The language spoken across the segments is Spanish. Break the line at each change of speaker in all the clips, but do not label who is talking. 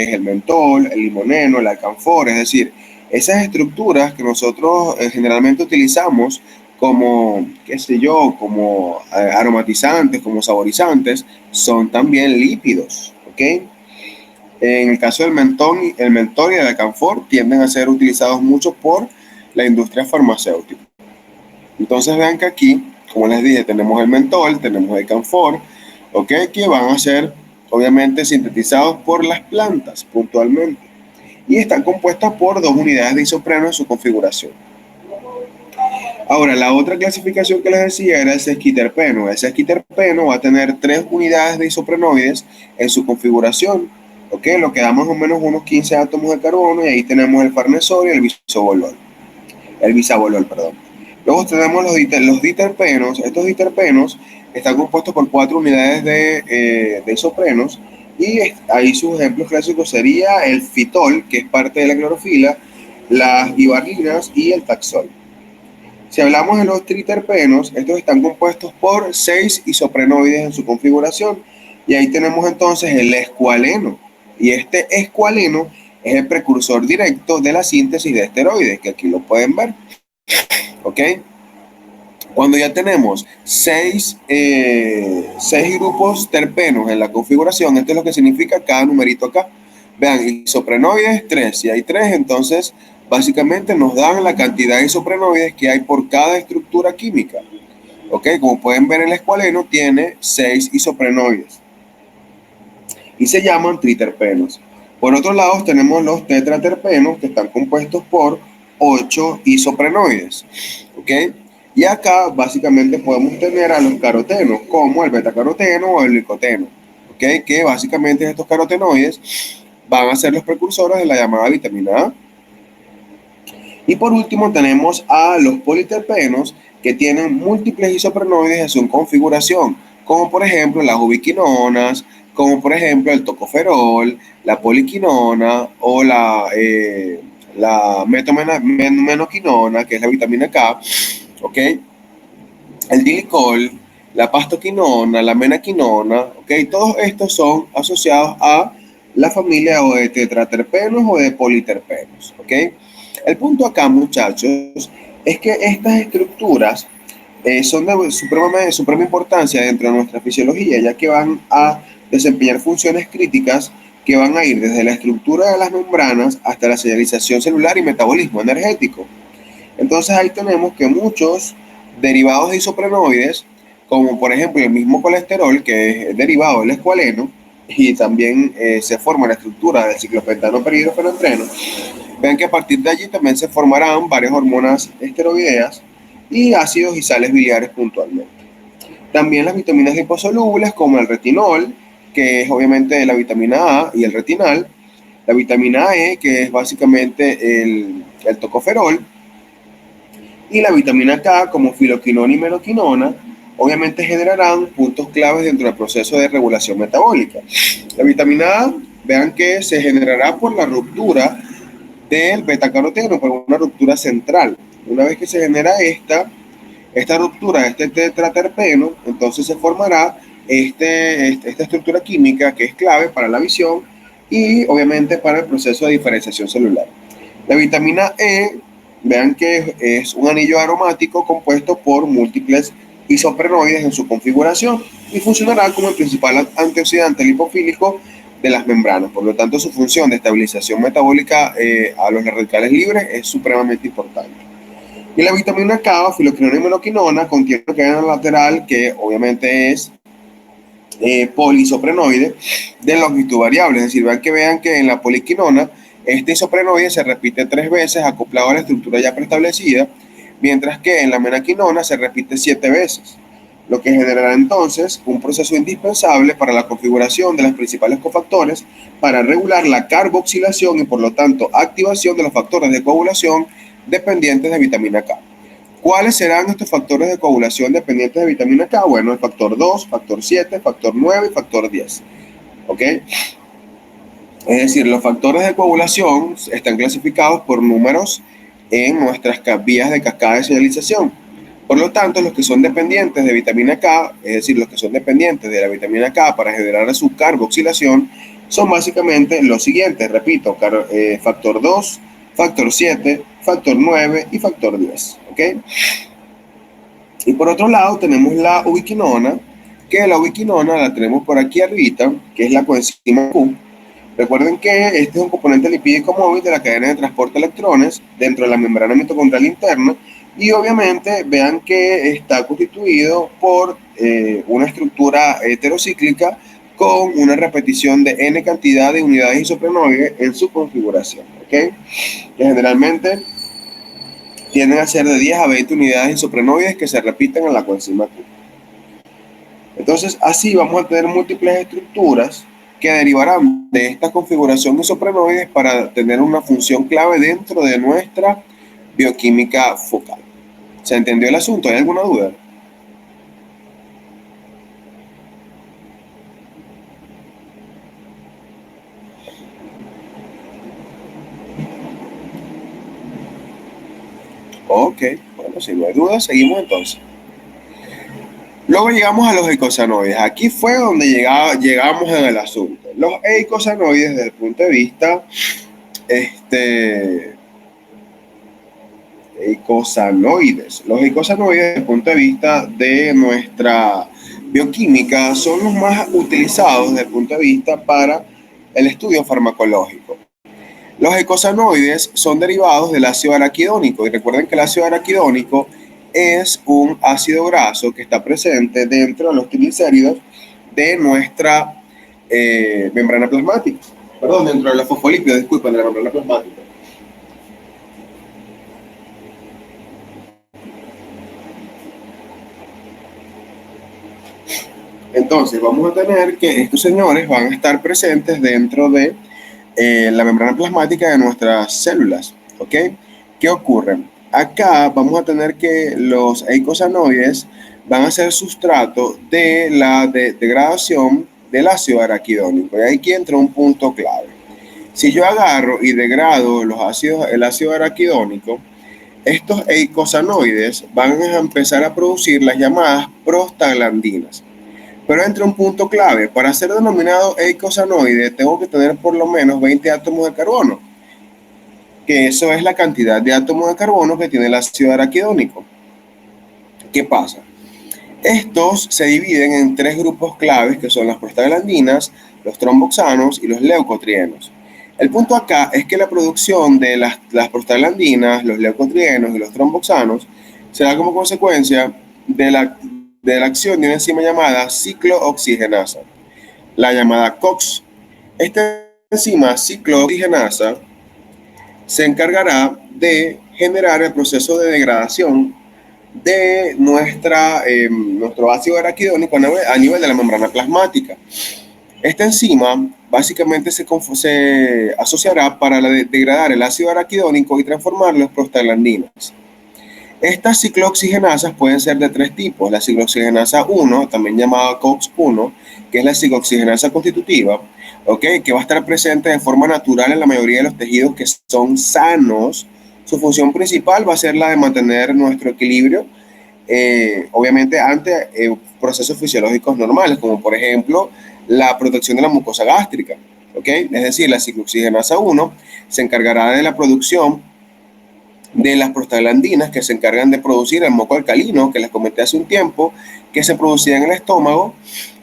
es el mentol, el limoneno, el alcanfor, es decir, esas estructuras que nosotros generalmente utilizamos como, qué sé yo, como aromatizantes, como saborizantes, son también lípidos, ¿ok? En el caso del mentón, el mentol y el alcanfor tienden a ser utilizados mucho por la industria farmacéutica. Entonces vean que aquí, como les dije, tenemos el mentol, tenemos el alcanfor, ¿ok? Que van a ser obviamente sintetizados por las plantas puntualmente y están compuestas por dos unidades de isopreno en su configuración. Ahora, la otra clasificación que les decía era el sesquiterpeno. El sesquiterpeno va a tener tres unidades de isoprenoides en su configuración, ¿ok? Lo que da más o menos unos 15 átomos de carbono y ahí tenemos el farnesol y el bisabolol, perdón. Luego tenemos los diterpenos. Estos diterpenos están compuestos por cuatro unidades de isoprenos y ahí sus ejemplos clásicos sería el fitol, que es parte de la clorofila, las guibarrinas y el taxol. Si hablamos de los triterpenos, estos están compuestos por 6 isoprenoides en su configuración y ahí tenemos entonces el escualeno y este escualeno es el precursor directo de la síntesis de esteroides, que aquí lo pueden ver, ¿ok? Cuando ya tenemos seis grupos terpenos en la configuración, esto es lo que significa cada numerito acá. Vean, isoprenoides 3, si hay 3, entonces básicamente nos dan la cantidad de isoprenoides que hay por cada estructura química. ¿Ok? Como pueden ver, el escualeno tiene 6 isoprenoides y se llaman triterpenos. Por otro lado, tenemos los tetraterpenos que están compuestos por 8 isoprenoides. ¿Ok? Y acá básicamente podemos tener a los carotenos, como el betacaroteno o el glicoteno, ¿ok? Que básicamente estos carotenoides van a ser los precursores de la llamada vitamina A. Y por último tenemos a los politerpenos que tienen múltiples isoprenoides en su configuración, como por ejemplo las ubiquinonas, como por ejemplo el tocoferol, la poliquinona o la metomenoquinona, que es la vitamina K, ¿ok? El dilicol, la pastoquinona, la menaquinona, ¿ok? Todos estos son asociados a la familia o de tetraterpenos o de politerpenos, ¿ok? El punto acá, muchachos, es que estas estructuras son de suprema importancia dentro de nuestra fisiología, ya que van a desempeñar funciones críticas que van a ir desde la estructura de las membranas hasta la señalización celular y metabolismo energético. Entonces ahí tenemos que muchos derivados de isoprenoides, como por ejemplo el mismo colesterol, que es derivado del escualeno, y también se forma la estructura del ciclopentano perhidrofenoentreno, vean que a partir de allí también se formarán varias hormonas esteroideas y ácidos y sales biliares puntualmente. También las vitaminas liposolubles como el retinol, que es obviamente la vitamina A y el retinal, la vitamina E, que es básicamente el tocoferol, y la vitamina K como filoquinona y meroquinona, obviamente generarán puntos claves dentro del proceso de regulación metabólica. La vitamina A, vean que se generará por la ruptura del betacaroteno, por una ruptura central. Una vez que se genera esta ruptura de este tetraterpeno, entonces se formará esta estructura química que es clave para la visión y obviamente para el proceso de diferenciación celular. La vitamina E, vean que es un anillo aromático compuesto por múltiples isoprenoides en su configuración y funcionará como el principal antioxidante lipofílico de las membranas. Por lo tanto, su función de estabilización metabólica a los radicales libres es supremamente importante. Y la vitamina K, filoquinona y meroquinona, contiene una cadena lateral que obviamente es poliisoprenoide de longitud variable. Es decir, vean que en la poliquinona este isoprenoide se repite 3 veces acoplado a la estructura ya preestablecida, mientras que en la menaquinona se repite 7 veces, lo que generará entonces un proceso indispensable para la configuración de los principales cofactores para regular la carboxilación y por lo tanto activación de los factores de coagulación dependientes de vitamina K. ¿Cuáles serán estos factores de coagulación dependientes de vitamina K? Bueno, el factor 2, factor 7, factor 9 y factor 10. ¿Ok? Es decir, los factores de coagulación están clasificados por números en nuestras vías de cascada de señalización. Por lo tanto, los que son dependientes de vitamina K, es decir, los que son dependientes de la vitamina K para generar su carboxilación, son básicamente los siguientes, repito, factor 2, factor 7, factor 9 y factor 10, ¿ok? Y por otro lado tenemos la ubiquinona, que la ubiquinona la tenemos por aquí arribita, que es la coenzima Q. Recuerden que este es un componente lipídico móvil de la cadena de transporte de electrones dentro de la membrana mitocondrial interna y obviamente vean que está constituido por una estructura heterocíclica con una repetición de n cantidad de unidades isoprenoides en su configuración, ¿ok? Que generalmente tienden a ser de 10 a 20 unidades isoprenoides que se repiten en la coenzima Q. Entonces, así vamos a tener múltiples estructuras que derivarán de esta configuración isoprenoides para tener una función clave dentro de nuestra bioquímica focal. ¿Se entendió el asunto? ¿Hay alguna duda? Ok, bueno, si no hay duda, seguimos entonces. Luego llegamos a los eicosanoides. Aquí fue donde llegamos en el asunto. Los eicosanoides, desde el punto de vista los eicosanoides, desde el punto de vista de nuestra bioquímica, son los más utilizados desde el punto de vista para el estudio farmacológico. Los eicosanoides son derivados del ácido araquidónico y recuerden que el ácido araquidónico es un ácido graso que está presente dentro de los triglicéridos de nuestra membrana plasmática. Perdón, dentro de los fosfolípidos, disculpen, de la membrana plasmática. Entonces, vamos a tener que estos señores van a estar presentes dentro de la membrana plasmática de nuestras células, ¿ok? ¿Qué ocurre? Acá vamos a tener que los eicosanoides van a ser sustrato de la degradación del ácido araquidónico. Y aquí entra un punto clave. Si yo agarro y degrado el ácido araquidónico, estos eicosanoides van a empezar a producir las llamadas prostaglandinas. Pero entra un punto clave. Para ser denominado eicosanoide, tengo que tener por lo menos 20 átomos de carbono, que eso es la cantidad de átomos de carbono que tiene el ácido araquidónico. ¿Qué pasa? Estos se dividen en tres grupos claves, que son las prostaglandinas, los tromboxanos y los leucotrienos. El punto acá es que la producción de las prostaglandinas, los leucotrienos y los tromboxanos se da como consecuencia de la acción de una enzima llamada ciclooxigenasa, la llamada COX. Esta enzima ciclooxigenasa se encargará de generar el proceso de degradación de nuestro ácido araquidónico a nivel de la membrana plasmática. Esta enzima básicamente se asociará para degradar el ácido araquidónico y transformarlo en prostaglandinas. Estas ciclooxigenasas pueden ser de tres tipos. La ciclooxigenasa 1, también llamada COX-1, que es la ciclooxigenasa constitutiva, ¿okay? Que va a estar presente de forma natural en la mayoría de los tejidos que son sanos. Su función principal va a ser la de mantener nuestro equilibrio, obviamente ante procesos fisiológicos normales, como por ejemplo la protección de la mucosa gástrica. ¿Okay? Es decir, la ciclooxigenasa 1 se encargará de la producción de las prostaglandinas que se encargan de producir el moco alcalino que les comenté hace un tiempo, que se producía en el estómago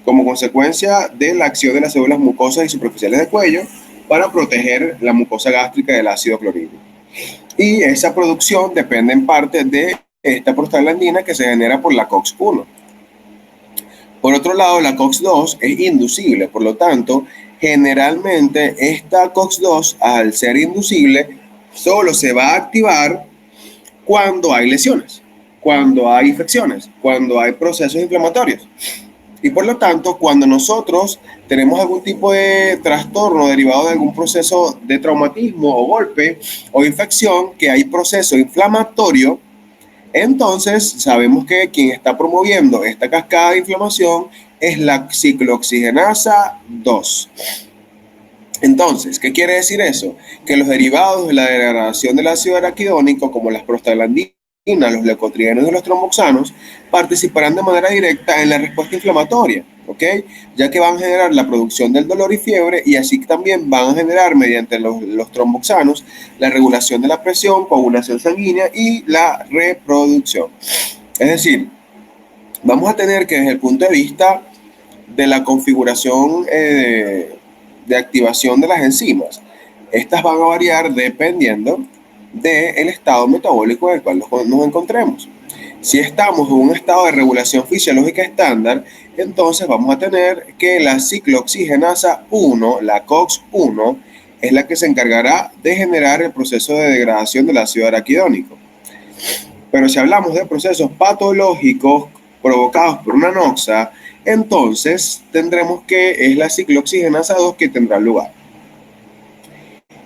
como consecuencia de la acción de las células mucosas y superficiales del cuello para proteger la mucosa gástrica del ácido clorhídrico. Y esa producción depende en parte de esta prostaglandina que se genera por la COX-1. Por otro lado, la COX-2 es inducible, por lo tanto, generalmente esta COX-2, al ser inducible, solo se va a activar cuando hay lesiones, cuando hay infecciones, cuando hay procesos inflamatorios. Y por lo tanto, cuando nosotros tenemos algún tipo de trastorno derivado de algún proceso de traumatismo o golpe o infección, que hay proceso inflamatorio, entonces sabemos que quien está promoviendo esta cascada de inflamación es la ciclooxigenasa 2. Entonces, ¿qué quiere decir eso? Que los derivados de la degradación del ácido araquidónico, como las prostaglandinas, los leucotrienos y los tromboxanos, participarán de manera directa en la respuesta inflamatoria. ¿ok? Ya que van a generar la producción del dolor y fiebre y así también van a generar mediante los tromboxanos la regulación de la presión, coagulación sanguínea y la reproducción. Es decir, vamos a tener que desde el punto de vista de la configuración de activación de las enzimas, estas van a variar dependiendo del estado metabólico en el cual nos encontremos. Si estamos en un estado de regulación fisiológica estándar, entonces vamos a tener que la ciclooxigenasa 1, la COX-1, es la que se encargará de generar el proceso de degradación del ácido araquidónico. Pero si hablamos de procesos patológicos provocados por una noxa, entonces tendremos que es la ciclooxigenasa 2 que tendrá lugar.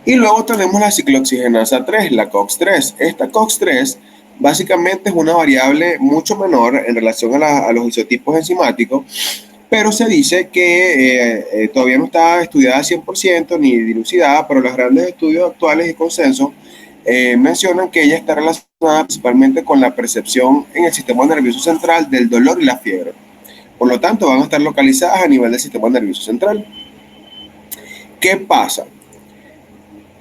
Y luego tenemos la ciclooxigenasa 3, la COX-3. Esta COX-3 básicamente es una variable mucho menor en relación a los isotipos enzimáticos, pero se dice que todavía no está estudiada al 100% ni dilucidada, pero los grandes estudios actuales y consensos mencionan que ella está relacionada principalmente con la percepción en el sistema nervioso central del dolor y la fiebre. Por lo tanto, van a estar localizadas a nivel del sistema nervioso central. ¿Qué pasa?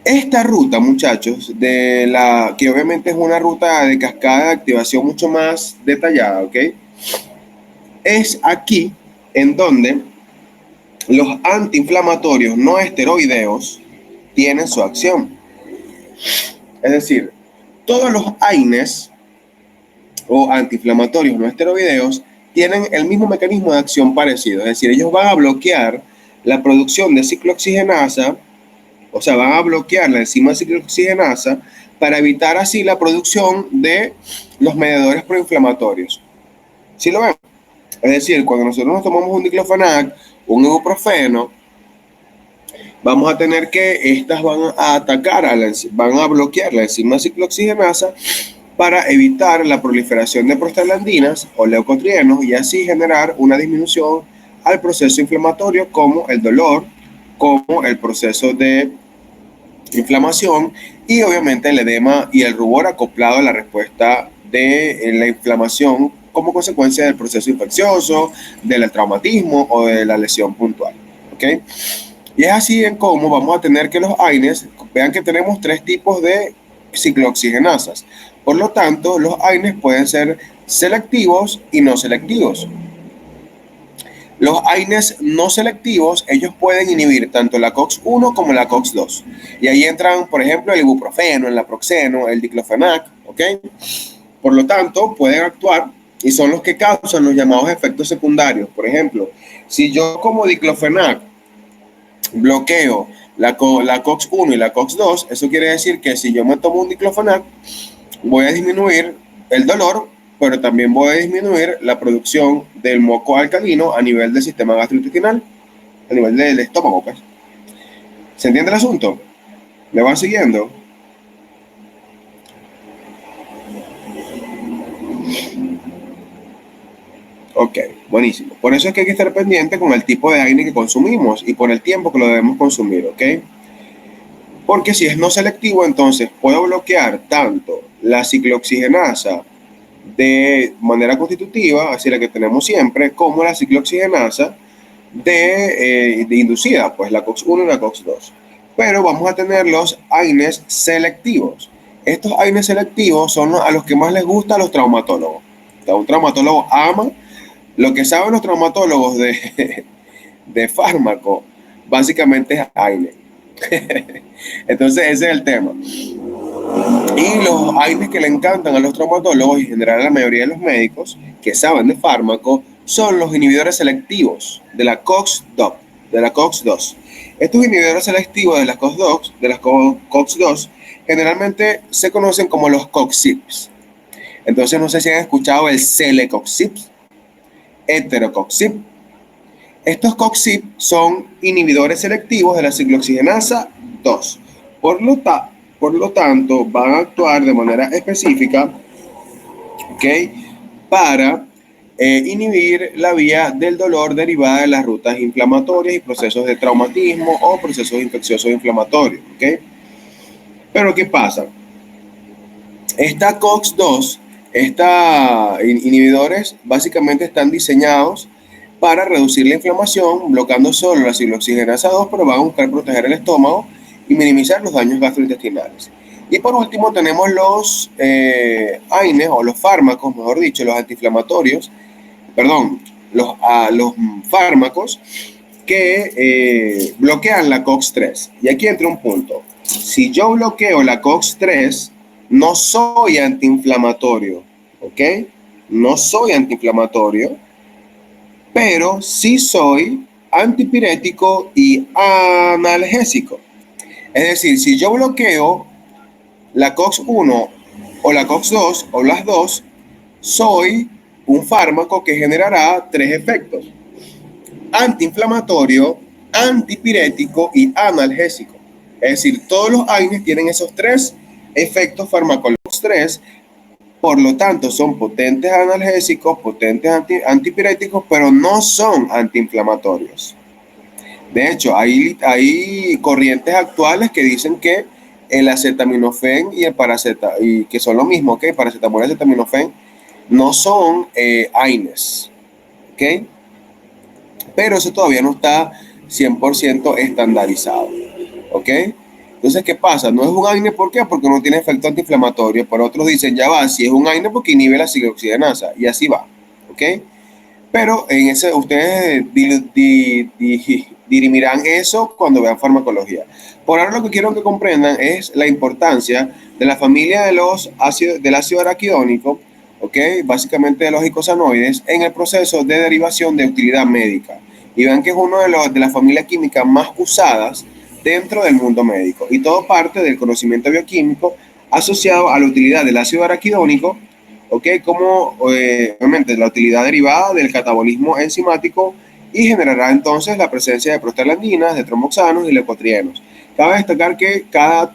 Esta ruta, muchachos, que obviamente es una ruta de cascada de activación mucho más detallada, ¿ok? Es aquí en donde los antiinflamatorios no esteroideos tienen su acción. Es decir, todos los AINES o antiinflamatorios no esteroideos tienen el mismo mecanismo de acción parecido. Es decir, ellos van a bloquear la producción de ciclooxigenasa, o sea, van a bloquear la enzima ciclooxigenasa para evitar así la producción de los mediadores proinflamatorios. ¿Sí lo ven? Es decir, cuando nosotros nos tomamos un diclofenac, un ibuprofeno, vamos a tener que estas van a atacar, van a bloquear la enzima ciclooxigenasa para evitar la proliferación de prostaglandinas o leucotrienos y así generar una disminución al proceso inflamatorio como el dolor, como el proceso de inflamación y obviamente el edema y el rubor acoplado a la respuesta de la inflamación como consecuencia del proceso infeccioso, del traumatismo o de la lesión puntual. ¿Okay? Y es así en cómo vamos a tener que los AINES, vean que tenemos tres tipos de ciclooxigenasas. Por lo tanto, los AINES pueden ser selectivos y no selectivos. Los AINES no selectivos, ellos pueden inhibir tanto la COX-1 como la COX-2. Y ahí entran, por ejemplo, el ibuprofeno, el naproxeno, el diclofenac, ¿ok? Por lo tanto, pueden actuar y son los que causan los llamados efectos secundarios. Por ejemplo, si yo como diclofenac bloqueo la COX-1 y la COX-2, eso quiere decir que si yo me tomo un diclofenac, voy a disminuir el dolor, pero también voy a disminuir la producción del moco alcalino a nivel del sistema gastrointestinal, a nivel del estómago, pues. ¿Se entiende el asunto? ¿Me van siguiendo? Ok, buenísimo. Por eso es que hay que estar pendiente con el tipo de AINE que consumimos y por el tiempo que lo debemos consumir, ¿ok? Porque si es no selectivo, entonces puedo bloquear tanto la ciclooxigenasa de manera constitutiva, así la que tenemos siempre, como la ciclooxigenasa de inducida, pues la COX-1 y la COX-2. Pero vamos a tener los AINES selectivos. Estos AINES selectivos son a los que más les gusta a los traumatólogos. O sea, un traumatólogo ama lo que saben los traumatólogos de fármaco, básicamente es AINE. Entonces ese es el tema. Y los AINES que le encantan a los traumatólogos y en general a la mayoría de los médicos que saben de fármaco son los inhibidores selectivos de la COX-2, de la COX-2. Estos inhibidores selectivos de las COX-2 generalmente se conocen como los COXIPs. Entonces no sé si han escuchado el Celecoxib, heterocoxib. Estos COXIP son inhibidores selectivos de la ciclooxigenasa 2. Por lo tanto, van a actuar de manera específica, ¿okay?, para inhibir la vía del dolor derivada de las rutas inflamatorias y procesos de traumatismo o procesos infecciosos inflamatorios. ¿Okay? Pero ¿qué pasa? Esta COX-2, inhibidores básicamente están diseñados para reducir la inflamación, bloqueando solo la ciclooxigenasa 2, pero van a buscar proteger el estómago y minimizar los daños gastrointestinales. Y por último tenemos los AINES o los fármacos, mejor dicho, los antiinflamatorios, perdón, los fármacos que bloquean la COX-3. Y aquí entra un punto. Si yo bloqueo la COX-3, no soy antiinflamatorio, ¿ok? No soy antiinflamatorio, pero sí soy antipirético y analgésico. Es decir, si yo bloqueo la COX-1 o la COX-2 o las dos, soy un fármaco que generará tres efectos: antiinflamatorio, antipirético y analgésico. Es decir, todos los AINES tienen esos tres efectos farmacológicos, tres. Por lo tanto, son potentes analgésicos, potentes antipiréticos, pero no son antiinflamatorios. De hecho, hay corrientes actuales que dicen que el acetaminofén y el y que son lo mismo, ¿ok? Paracetamol y acetaminofén no son AINES, ¿ok? Pero eso todavía no está 100% estandarizado, ¿ok? Entonces, ¿qué pasa? No es un AINE, ¿por qué? Porque no tiene efecto antiinflamatorio, pero otros dicen, ya va, si es un AINE porque inhibe la ciclooxigenasa, y así va, ¿ok? Pero en ese, ustedes dirimirán eso cuando vean farmacología. Por ahora lo que quiero que comprendan es la importancia de la familia de los ácidos, del ácido araquidónico, ¿ok? Básicamente de los icosanoides, en el proceso de derivación de utilidad médica. Y vean que es uno de las familias químicas más usadas dentro del mundo médico. Y todo parte del conocimiento bioquímico asociado a la utilidad del ácido araquidónico, ¿ok? Como obviamente la utilidad derivada del catabolismo enzimático, y generará entonces la presencia de prostaglandinas, de tromboxanos y leucotrienos. Cabe destacar que cada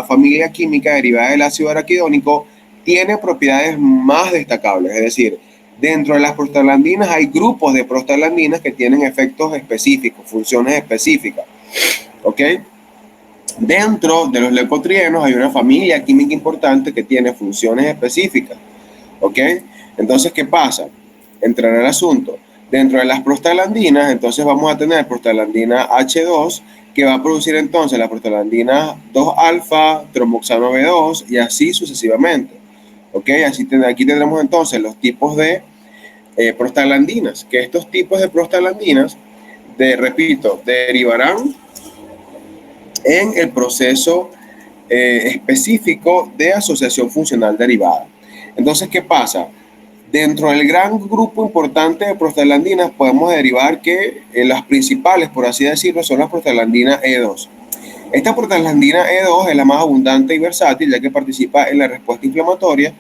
familia química derivada del ácido araquidónico tiene propiedades más destacables, es decir, dentro de las prostaglandinas hay grupos de prostaglandinas que tienen efectos específicos, funciones específicas, ¿ok? Dentro de los leucotrienos hay una familia química importante que tiene funciones específicas, ¿ok? Entonces, ¿qué pasa? Entrará el asunto. Dentro de las prostaglandinas, entonces vamos a tener prostaglandina H2, que va a producir entonces la prostaglandina 2-alfa, tromboxano B2 y así sucesivamente, ¿ok? Aquí tendremos entonces los tipos de prostaglandinas, que estos tipos de prostaglandinas, repito, derivarán en el proceso específico de asociación funcional derivada. Entonces, ¿qué pasa? Dentro del gran grupo importante de prostaglandinas podemos derivar que las principales, por así decirlo, son las prostaglandinas E2. Esta prostaglandina E2 es la más abundante y versátil, ya que participa en la respuesta inflamatoria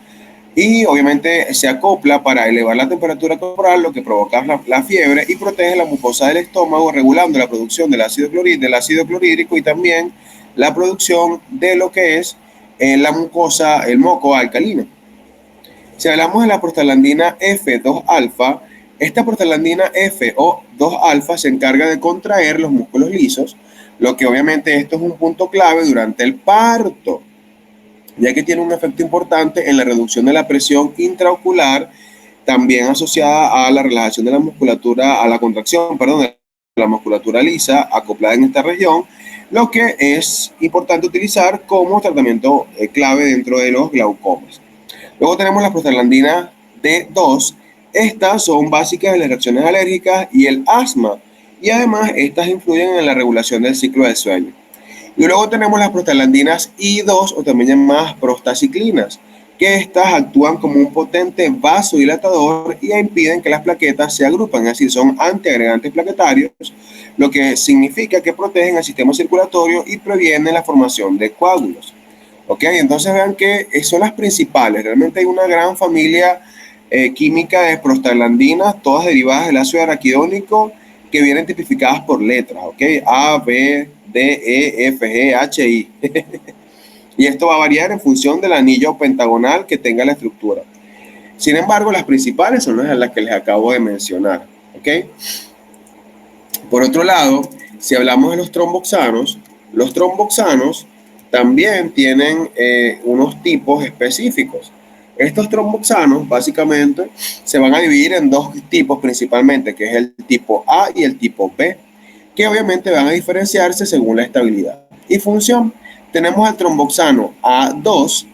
y obviamente se acopla para elevar la temperatura corporal, lo que provoca la fiebre, y protege la mucosa del estómago, regulando la producción del ácido clorhídrico y también la producción de lo que es la mucosa, el moco alcalino. Si hablamos de la prostaglandina F2-alfa, esta prostaglandina F o 2-alfa se encarga de contraer los músculos lisos, lo que obviamente esto es un punto clave durante el parto, ya que tiene un efecto importante en la reducción de la presión intraocular, también asociada a la relajación de la musculatura, a la contracción, perdón, de la musculatura lisa acoplada en esta región, lo que es importante utilizar como tratamiento clave dentro de los glaucomas. Luego tenemos la prostaglandina D2. Estas son básicas en las reacciones alérgicas y el asma, y además estas influyen en la regulación del ciclo del sueño. Y luego tenemos las prostaglandinas I2, o también llamadas prostaciclinas, que estas actúan como un potente vasodilatador y impiden que las plaquetas se agrupan, es decir, son antiagregantes plaquetarios, lo que significa que protegen el sistema circulatorio y previenen la formación de coágulos. ¿Ok? Entonces vean que son las principales. Realmente hay una gran familia química de prostaglandinas, todas derivadas del ácido araquidónico, que vienen tipificadas por letras, ¿ok? A, B, D, E, F, G, H, I. Y esto va a variar en función del anillo pentagonal que tenga la estructura. Sin embargo, las principales son las que les acabo de mencionar, ¿ok? Por otro lado, si hablamos de los tromboxanos también tienen unos tipos específicos. Estos tromboxanos básicamente se van a dividir en dos tipos principalmente, que es el tipo A y el tipo B, que obviamente van a diferenciarse según la estabilidad y función. Tenemos el tromboxano A2,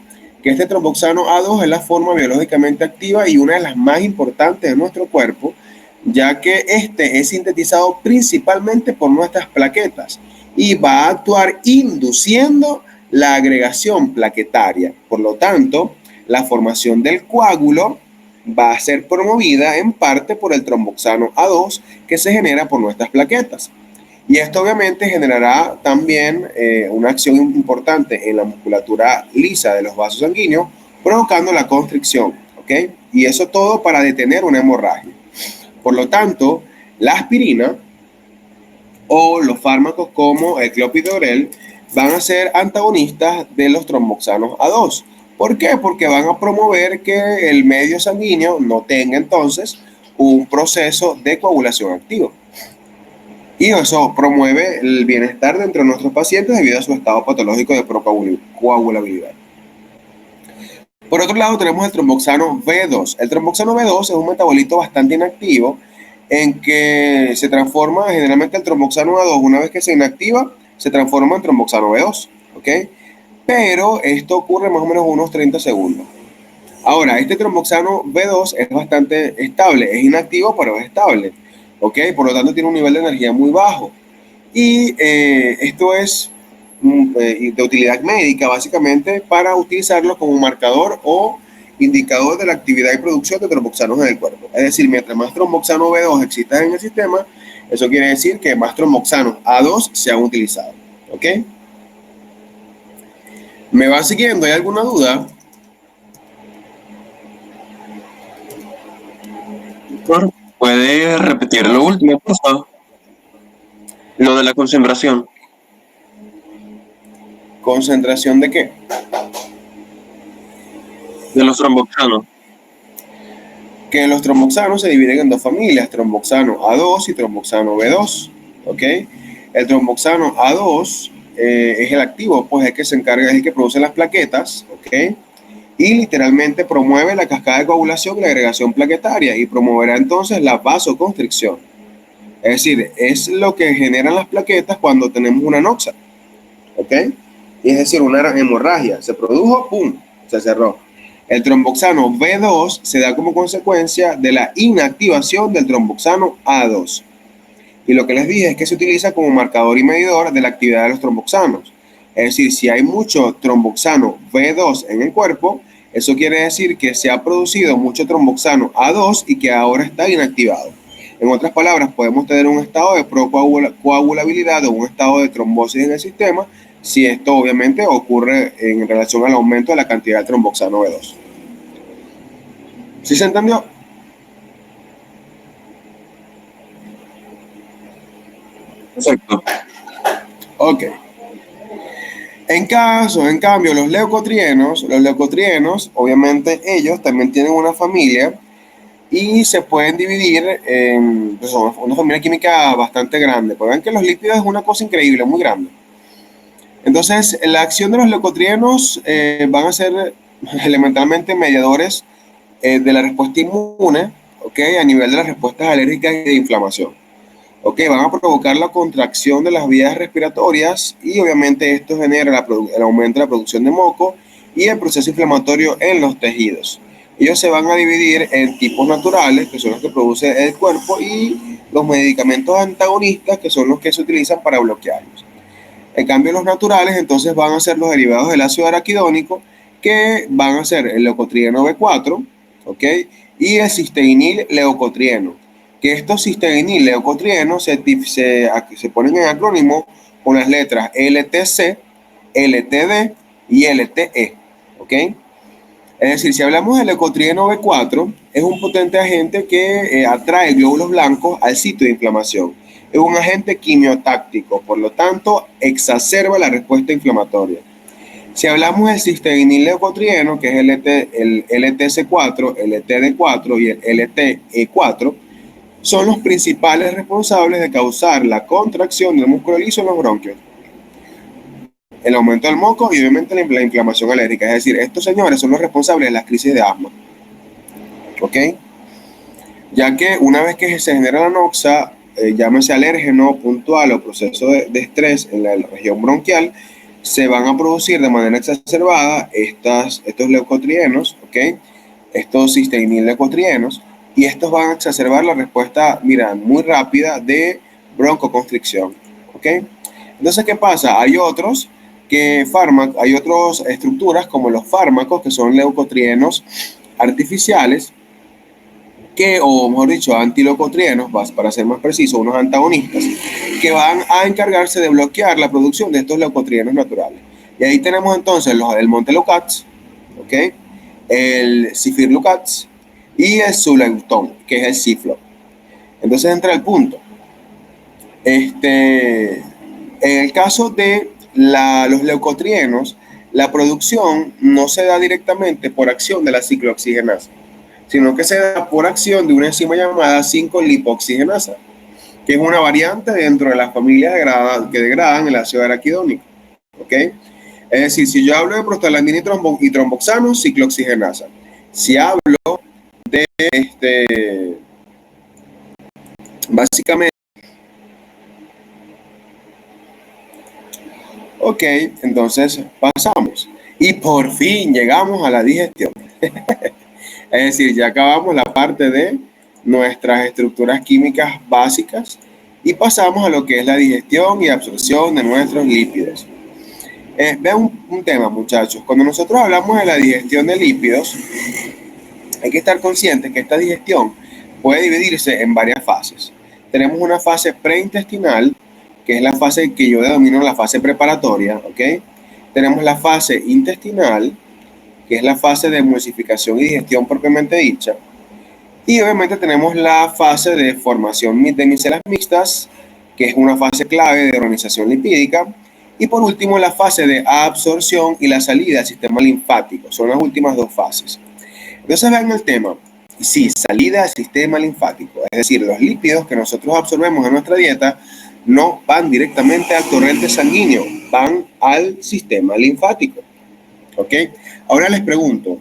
que este tromboxano A2 es la forma biológicamente activa y una de las más importantes de nuestro cuerpo, ya que este es sintetizado principalmente por nuestras plaquetas y va a actuar induciendo la agregación plaquetaria. Por lo tanto, la formación del coágulo va a ser promovida en parte por el tromboxano A2 que se genera por nuestras plaquetas. Y esto obviamente generará también una acción importante en la musculatura lisa de los vasos sanguíneos, provocando la constricción, ¿ok? Y eso todo para detener una hemorragia. Por lo tanto, la aspirina o los fármacos como el clopidogrel van a ser antagonistas de los tromboxanos A2. ¿Por qué? Porque van a promover que el medio sanguíneo no tenga entonces un proceso de coagulación activo. Y eso promueve el bienestar dentro de nuestros pacientes debido a su estado patológico de procoagulabilidad. Por otro lado, tenemos el tromboxano B2. El tromboxano B2 es un metabolito bastante inactivo en que se transforma generalmente el tromboxano A2. Una vez que se inactiva, se transforma en tromboxano B2. ¿Ok? Pero esto ocurre más o menos unos 30 segundos. Ahora, este tromboxano B2 es bastante estable. Es inactivo, pero es estable. ¿Ok? Por lo tanto, tiene un nivel de energía muy bajo. Y esto es de utilidad médica, básicamente, para utilizarlo como marcador o indicador de la actividad y producción de tromboxanos en el cuerpo. Es decir, mientras más tromboxano B2 exista en el sistema, eso quiere decir que más tromboxanos A2 se han utilizado. ¿Ok? ¿Me va siguiendo? ¿Hay alguna duda?
¿Puede repetir lo último, por favor? Lo de la concentración
¿Concentración de qué?
de los tromboxanos.
Que los tromboxanos se dividen en dos familias, tromboxano A2 y tromboxano B2, ¿ok? El tromboxano A2 es el activo, pues es el que se encarga, es el que produce las plaquetas, ¿ok? Y literalmente promueve la cascada de coagulación y la agregación plaquetaria y promoverá entonces la vasoconstricción. Es decir, es lo que generan las plaquetas cuando tenemos una noxa, ¿ok? Y es decir, una hemorragia, se produjo, ¡pum!, se cerró. El tromboxano B2 se da como consecuencia de la inactivación del tromboxano A2. Y lo que les dije es que se utiliza como marcador y medidor de la actividad de los tromboxanos. Es decir, si hay mucho tromboxano B2 en el cuerpo, eso quiere decir que se ha producido mucho tromboxano A2 y que ahora está inactivado. En otras palabras, podemos tener un estado de procoagulabilidad o un estado de trombosis en el sistema si esto obviamente ocurre en relación al aumento de la cantidad de tromboxano B2. ¿Sí se entendió?
Exacto.
Ok. En cambio, los leucotrienos, obviamente ellos también tienen una familia y se pueden dividir en pues, una familia química bastante grande. Pues ven que los lípidos es una cosa increíble, muy grande. Entonces, la acción de los leucotrienos van a ser elementalmente mediadores de la respuesta inmune, ¿ok? A nivel de las respuestas alérgicas y de inflamación. ¿Ok? Van a provocar la contracción de las vías respiratorias y obviamente esto genera el aumento de la producción de moco y el proceso inflamatorio en los tejidos. Ellos se van a dividir en tipos naturales, que son los que produce el cuerpo, y los medicamentos antagonistas, que son los que se utilizan para bloquearlos. En cambio, los naturales entonces van a ser los derivados del ácido araquidónico, que van a ser el leucotrieno B4, ¿ok? Y el cisteinil leucotrieno, que estos cisteinil leucotrienos se ponen en acrónimo con las letras LTC, LTD y LTE, ¿ok? Es decir, si hablamos del leucotrieno B4, es un potente agente que atrae glóbulos blancos al sitio de inflamación. Es un agente quimiotáctico, por lo tanto, exacerba la respuesta inflamatoria. Si hablamos del cisteínil-leucotrieno, que es el LTC4, el LTD4 y el LTE4, son los principales responsables de causar la contracción del músculo liso en los bronquios. el aumento del moco y obviamente la inflamación alérgica. Es decir, estos señores son los responsables de las crisis de asma. ¿Ok? Ya que una vez que se genera la noxa, llámese alérgeno puntual o proceso de estrés en la región bronquial, se van a producir de manera exacerbada estos leucotrienos, ¿ok? Estos cisteínil-leucotrienos, y estos van a exacerbar la respuesta, mira, muy rápida de broncoconstricción, ¿ok? Entonces, ¿qué pasa? Hay otras estructuras como los fármacos que son leucotrienos artificiales, o mejor dicho, antileucotrienos, para ser más preciso, unos antagonistas, que van a encargarse de bloquear la producción de estos leucotrienos naturales. Y ahí tenemos entonces el montelukast, ¿ok? El cifirlukast y el suleutón, que es el ciflo. Entonces entra el punto. En el caso de los leucotrienos, la producción no se da directamente por acción de la ciclooxigenasa, sino que se da por acción de una enzima llamada 5-lipooxigenasa, que es una variante dentro de las familias que degradan el ácido araquidónico. ¿Ok? Es decir, si yo hablo de prostaglandina y tromboxano, ciclooxigenasa. Si hablo de básicamente, ok, entonces pasamos. Y por fin llegamos a la digestión. Es decir, ya acabamos la parte de nuestras estructuras químicas básicas y pasamos a lo que es la digestión y absorción de nuestros lípidos. Vean un tema, muchachos. Cuando nosotros hablamos de la digestión de lípidos, hay que estar conscientes que esta digestión puede dividirse en varias fases. Tenemos una fase preintestinal, que es la fase que yo denomino la fase preparatoria, ¿ok? Tenemos la fase intestinal, que es la fase de emulsificación y digestión propiamente dicha. Y obviamente tenemos la fase de formación de micelas mixtas, que es una fase clave de organización lipídica. Y por último, la fase de absorción y la salida del sistema linfático. Son las últimas dos fases. Entonces vean el tema. Sí, salida del sistema linfático. Es decir, los lípidos que nosotros absorbemos en nuestra dieta no van directamente al torrente sanguíneo, van al sistema linfático. ¿Ok? Ahora les pregunto,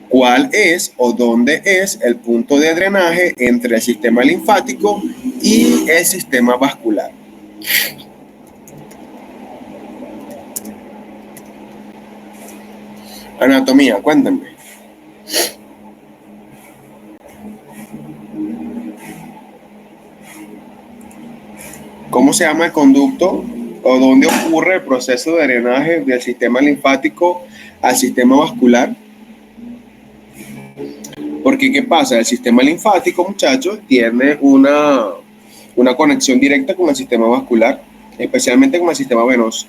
¿cuál es o dónde es el punto de drenaje entre el sistema linfático y el sistema vascular? Anatomía, cuéntenme. ¿Cómo se llama el conducto o dónde ocurre el proceso de drenaje del sistema linfático al sistema vascular? Porque, ¿qué pasa? El sistema linfático, muchachos, tiene una conexión directa con el sistema vascular, especialmente con el sistema venoso.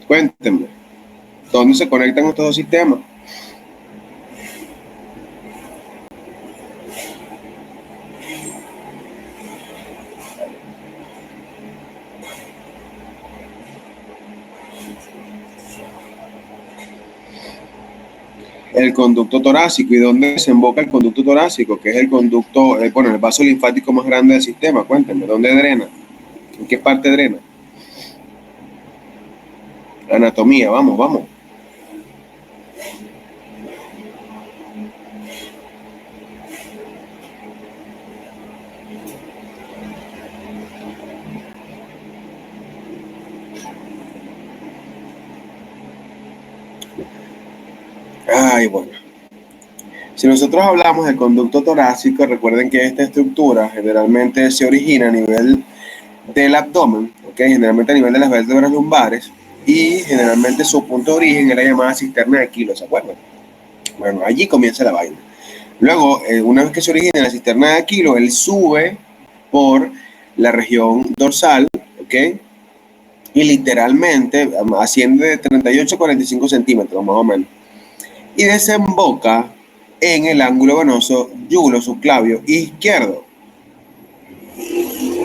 Cuéntenme, ¿dónde se conectan estos dos sistemas? El conducto torácico. ¿Y dónde desemboca el conducto torácico? Que es el conducto, el vaso linfático más grande del sistema. Cuéntenme, ¿dónde drena? ¿En qué parte drena? Anatomía, vamos. Ay, bueno. Si nosotros hablamos del conducto torácico, recuerden que esta estructura generalmente se origina a nivel del abdomen, ¿okay? Generalmente a nivel de las vértebras lumbares, y generalmente su punto de origen era llamada cisterna de Aquilo, ¿se acuerdan? Bueno, allí comienza la vaina. Luego, una vez que se origina en la cisterna de Aquilo, él sube por la región dorsal, ¿ok? Y literalmente asciende de 38 a 45 centímetros, más o menos. Y desemboca en el ángulo venoso yugulo-subclavio izquierdo,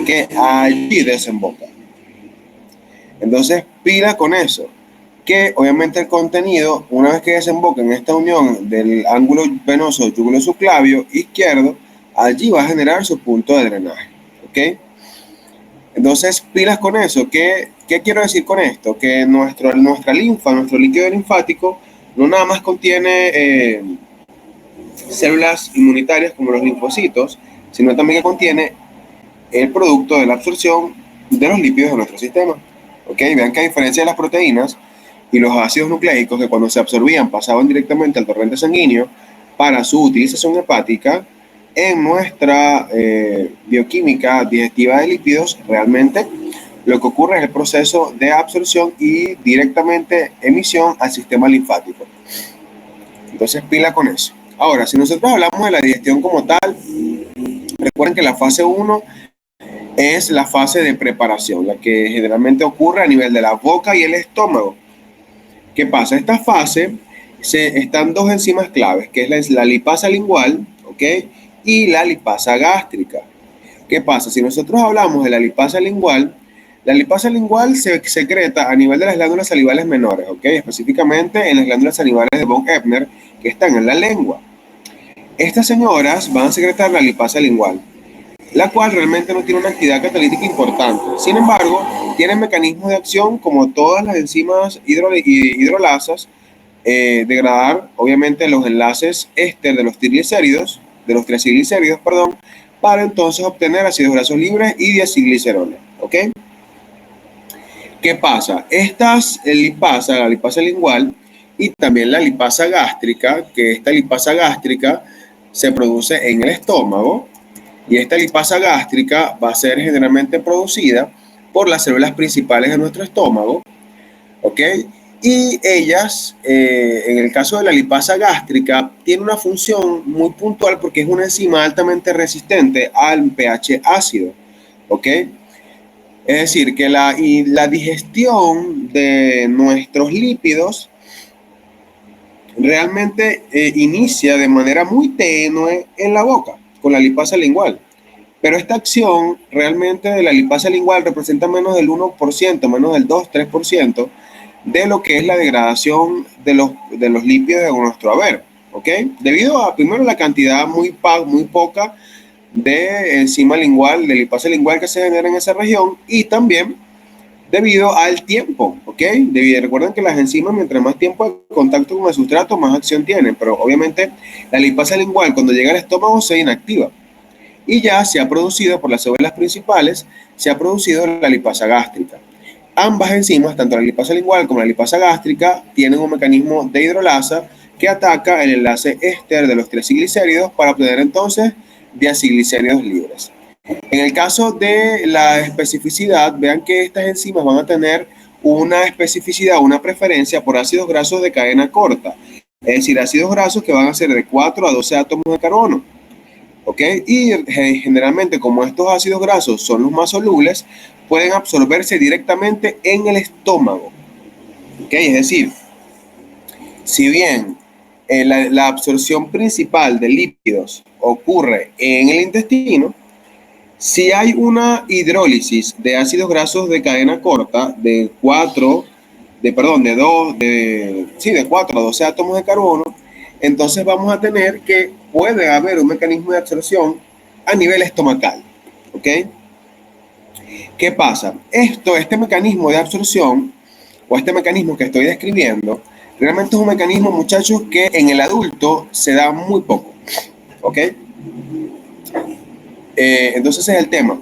que allí desemboca. Entonces, pila con eso, que obviamente el contenido, una vez que desemboca en esta unión del ángulo venoso yugulo-subclavio izquierdo, allí va a generar su punto de drenaje, ¿ok? Entonces, pilas con eso. ¿Qué quiero decir con esto? Que nuestra linfa, nuestro líquido linfático, no nada más contiene células inmunitarias como los linfocitos, sino también que contiene el producto de la absorción de los lípidos de nuestro sistema. ¿Ok? Vean que a diferencia de las proteínas y los ácidos nucleicos que cuando se absorbían pasaban directamente al torrente sanguíneo para su utilización hepática, en nuestra bioquímica digestiva de lípidos, realmente lo que ocurre es el proceso de absorción y directamente emisión al sistema linfático. Entonces, pila con eso. Ahora, si nosotros hablamos de la digestión como tal, recuerden que la fase 1 es la fase de preparación, la que generalmente ocurre a nivel de la boca y el estómago. ¿Qué pasa? Esta fase están dos enzimas claves, que es la lipasa lingual, ¿ok? Y la lipasa gástrica. ¿Qué pasa? Si nosotros hablamos de la lipasa lingual se secreta a nivel de las glándulas salivales menores, ¿ok? Específicamente en las glándulas salivales de von Ebner, que están en la lengua. Estas señoras van a secretar la lipasa lingual, la cual realmente no tiene una actividad catalítica importante. Sin embargo, tiene mecanismos de acción como todas las enzimas hidrolasas, degradar obviamente los enlaces éster de los triglicéridos, perdón, para entonces obtener ácidos grasos libres y diacilgliceroles, ¿ok? ¿Qué pasa? Estas lipasa, la lipasa lingual y también la lipasa gástrica, que esta lipasa gástrica se produce en el estómago, y esta lipasa gástrica va a ser generalmente producida por las células principales de nuestro estómago, ¿ok? Y ellas, en el caso de la lipasa gástrica, tiene una función muy puntual porque es una enzima altamente resistente al pH ácido, ¿ok? Es decir, que la digestión de nuestros lípidos realmente inicia de manera muy tenue en la boca, con la lipasa lingual. Pero esta acción realmente de la lipasa lingual representa menos del 1%, menos del 2-3% de lo que es la degradación de los lípidos de nuestro haber, ¿ok? Debido a, primero, la cantidad muy poca de enzima lingual, de lipasa lingual que se genera en esa región, y también debido al tiempo, ¿ok? Recuerden que las enzimas, mientras más tiempo de contacto con el sustrato, más acción tienen, pero obviamente la lipasa lingual cuando llega al estómago se inactiva y ya se ha producido por las células principales, se ha producido la lipasa gástrica. Ambas enzimas, tanto la lipasa lingual como la lipasa gástrica, tienen un mecanismo de hidrolasa que ataca el enlace éster de los triglicéridos para obtener entonces diacilglicéridos libres. En el caso de la especificidad, vean que estas enzimas van a tener una especificidad, una preferencia por ácidos grasos de cadena corta, es decir, ácidos grasos que van a ser de 4 a 12 átomos de carbono. ¿Ok? Y generalmente, como estos ácidos grasos son los más solubles, pueden absorberse directamente en el estómago. ¿Ok? Es decir, si bien la absorción principal de lípidos ocurre en el intestino, si hay una hidrólisis de ácidos grasos de cadena corta de 4 a 12 átomos de carbono, entonces vamos a tener que puede haber un mecanismo de absorción a nivel estomacal, ¿ok? ¿Qué pasa? Este mecanismo de absorción, o este mecanismo que estoy describiendo, realmente es un mecanismo, muchachos, que en el adulto se da muy poco, ¿ok? Entonces ese es el tema.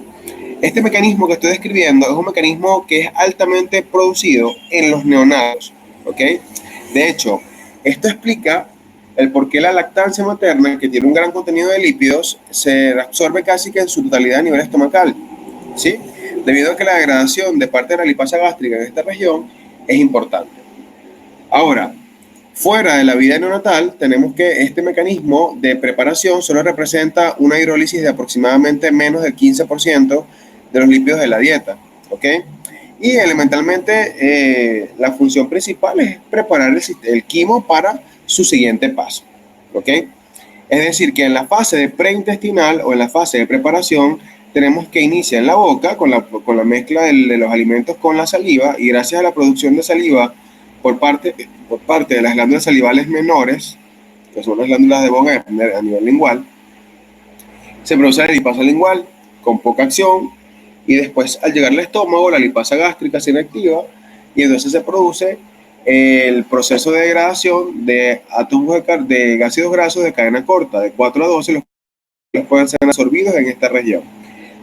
Este mecanismo que estoy describiendo es un mecanismo que es altamente producido en los neonatos, ¿ok? De hecho, esto explica el por qué la lactancia materna, que tiene un gran contenido de lípidos, se absorbe casi que en su totalidad a nivel estomacal, ¿sí? Debido a que la degradación de parte de la lipasa gástrica en esta región es importante. Ahora, fuera de la vida neonatal, tenemos que este mecanismo de preparación solo representa una hidrólisis de aproximadamente menos del 15% de los lípidos de la dieta, ¿ok? Y elementalmente la función principal es preparar el quimo para su siguiente paso, ¿ok? Es decir, que en la fase de preintestinal o en la fase de preparación tenemos que iniciar en la boca con la mezcla de los alimentos con la saliva, y gracias a la producción de saliva por parte de las glándulas salivales menores, que son las glándulas de von Ebner a nivel lingual, se produce la lipasa lingual con poca acción y después al llegar al estómago la lipasa gástrica se inactiva y entonces se produce el proceso de degradación de átomos de ácidos grasos de cadena corta, de 4 a 12, los cuales pueden ser absorbidos en esta región.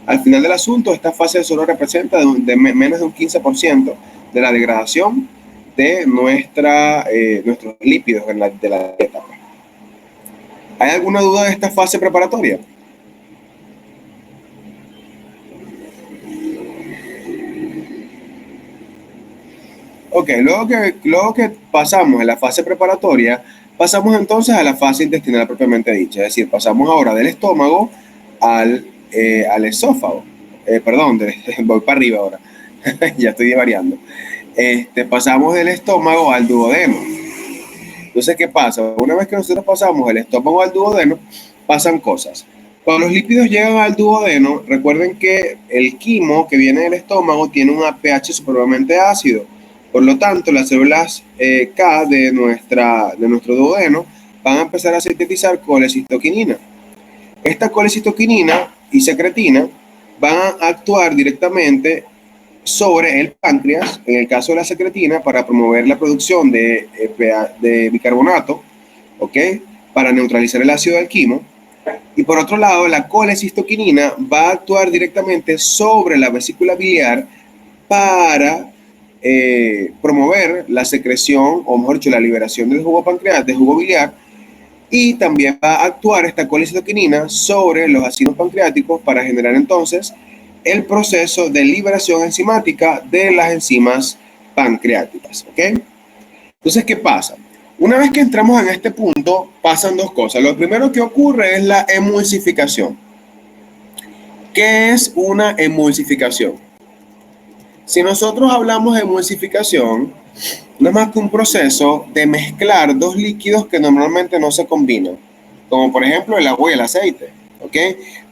Al final del asunto, esta fase solo representa menos de un 15% de la degradación de nuestros lípidos de la dieta. ¿Hay alguna duda de esta fase preparatoria? Ok, luego que pasamos en la fase preparatoria, pasamos entonces a la fase intestinal propiamente dicha. Es decir, pasamos ahora del estómago al esófago. Perdón, voy para arriba ahora. Ya estoy variando. Pasamos del estómago al duodeno. Entonces, ¿qué pasa? Una vez que nosotros pasamos del estómago al duodeno, pasan cosas. Cuando los lípidos llegan al duodeno, recuerden que el quimo que viene del estómago tiene un pH supremamente ácido. Por lo tanto, las células K de nuestro duodeno van a empezar a sintetizar colecistoquinina. Esta colecistoquinina y secretina van a actuar directamente sobre el páncreas, en el caso de la secretina, para promover la producción de bicarbonato, ¿ok? Para neutralizar el ácido del quimo. Y por otro lado, la colecistoquinina va a actuar directamente sobre la vesícula biliar para promover la secreción, o mejor dicho, la liberación del jugo pancreático, del jugo biliar, y también va a actuar esta colecistoquinina sobre los ácidos pancreáticos para generar entonces el proceso de liberación enzimática de las enzimas pancreáticas, ¿ok? Entonces, ¿qué pasa? Una vez que entramos en este punto, pasan dos cosas. Lo primero que ocurre es la emulsificación. ¿Qué es una emulsificación? Si nosotros hablamos de emulsificación, no es más que un proceso de mezclar dos líquidos que normalmente no se combinan, como por ejemplo el agua y el aceite, ¿ok?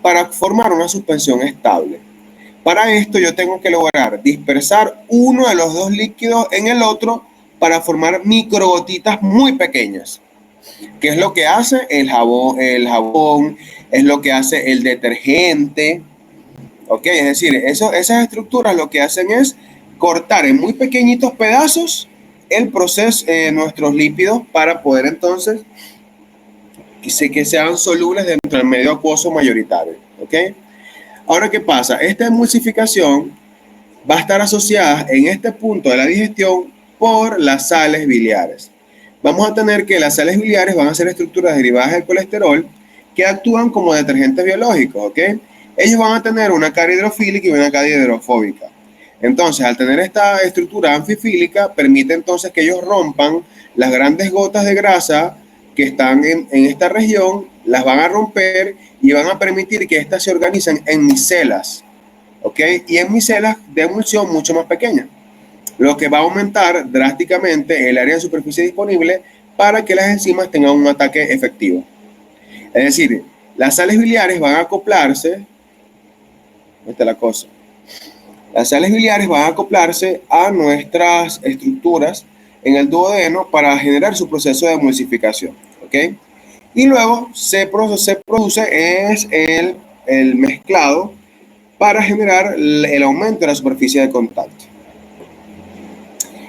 Para formar una suspensión estable. Para esto yo tengo que lograr dispersar uno de los dos líquidos en el otro para formar microgotitas muy pequeñas, que es lo que hace el jabón, es lo que hace el detergente, ¿ok? Es decir, esas estructuras lo que hacen es cortar en muy pequeñitos pedazos el proceso, nuestros lípidos para poder entonces que sean solubles dentro del medio acuoso mayoritario, ¿ok? Ahora, ¿qué pasa? Esta emulsificación va a estar asociada en este punto de la digestión por las sales biliares. Vamos a tener que las sales biliares van a ser estructuras derivadas del colesterol que actúan como detergentes biológicos, ¿ok? Ellos van a tener una cara hidrofílica y una cara hidrofóbica. Entonces, al tener esta estructura anfifílica, permite entonces que ellos rompan las grandes gotas de grasa que están en esta región, las van a romper y van a permitir que éstas se organicen en micelas, ¿ok? Y en micelas de emulsión mucho más pequeñas, lo que va a aumentar drásticamente el área de superficie disponible para que las enzimas tengan un ataque efectivo. Es decir, las sales biliares van a acoplarse, esta es la cosa, las sales biliares van a acoplarse a nuestras estructuras en el duodeno para generar su proceso de emulsificación, ¿ok? Y luego se produce es el mezclado para generar el aumento de la superficie de contacto.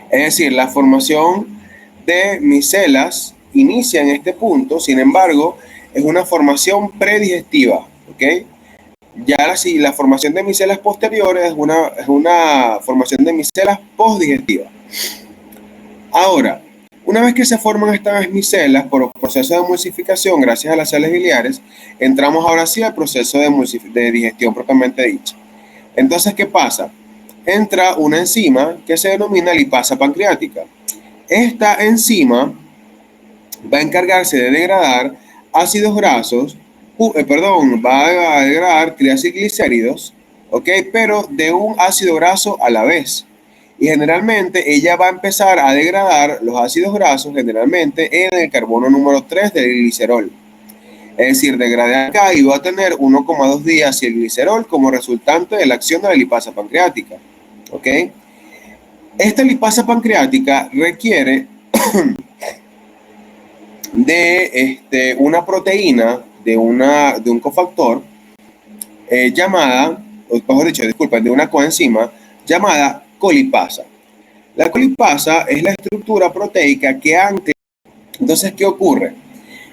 Es decir, la formación de micelas inicia en este punto, sin embargo, es una formación predigestiva, ¿ok? Ya la formación de micelas posteriores es una formación de micelas postdigestiva. Ahora, una vez que se forman estas micelas por proceso de emulsificación gracias a las sales biliares, entramos ahora sí al proceso de digestión propiamente dicha. Entonces, ¿qué pasa? Entra una enzima que se denomina lipasa pancreática. Esta enzima va a encargarse de degradar ácidos grasos, va a degradar triacilglicéridos, ¿ok? Pero de un ácido graso a la vez. Y generalmente ella va a empezar a degradar los ácidos grasos generalmente en el carbono número 3 del glicerol. Es decir, degrada acá y va a tener 1,2 días el glicerol como resultante de la acción de la lipasa pancreática. ¿Ok? Esta lipasa pancreática requiere una proteína de un cofactor llamada, o mejor dicho, disculpen, de una coenzima llamada colipasa. La colipasa es la estructura proteica que ancla. Entonces, ¿qué ocurre?